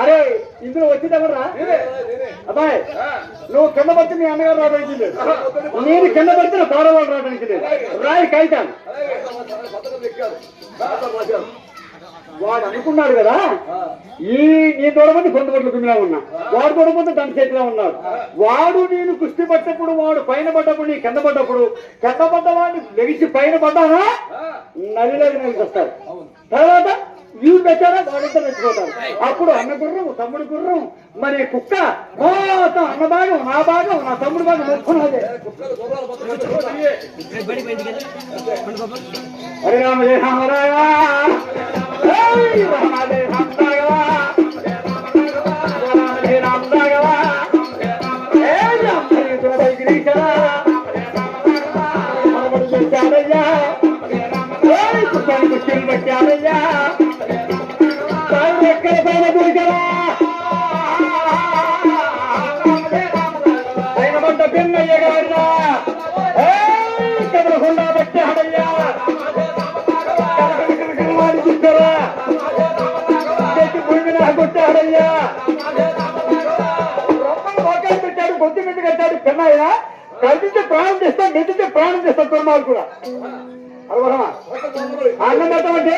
అరే ఇందులో వచ్చిందెవరా అబ్బాయి నువ్వు కింద పడితే మీ అన్నగారు రావడానికి లేదు, నేను కింద పడితే నా తోడవాళ్ళు రావడానికి లేదు. రాయి కాగితాను వాడు అనుకున్నాడు కదా ఈ నీ తోడమంది కొంత పట్ల గుమిలా ఉన్నా, వాడు తోడమంది తన చేతిలో ఉన్నాడు. వాడు నేను కుస్తీ పడ్డప్పుడు వాడు పైన పడ్డప్పుడు నీ కింద పడ్డప్పుడు కింద పడ్డ వాడిని లెగిసి పైన పడ్డానా నలిలోకి నలికి వస్తాడు. తర్వాత వీళ్ళు పెట్టారా వాడంతా మెచ్చిపోతారు. అప్పుడు అన్న గుర్రం తమ్ముడు గుర్రం మరి కుక్క మొత్తం అన్న భాగం నా భాగం నా తమ్ముడు భాగం మొత్తం అదే. హరే రామ జయ రామ కుర్చీలు పెట్టారయ్యా ఎక్కడ పైన దూరికరా పైన పడ్డ పిన్నయ్య గారినా కదలకుండా పెట్టాడయ్యా చూసారా చెట్టు భూమి నా కొట్టాడయ్యా రొమ్మలు మోకాలు పెట్టాడు బొద్దు మీద కట్టాడు పిన్నయ్య కలిపితే ప్రాణం చేస్తాడు నెత్తితే ప్రాణం చేస్తాడు పెరుమాలు కూడా అన్నమాట అంటే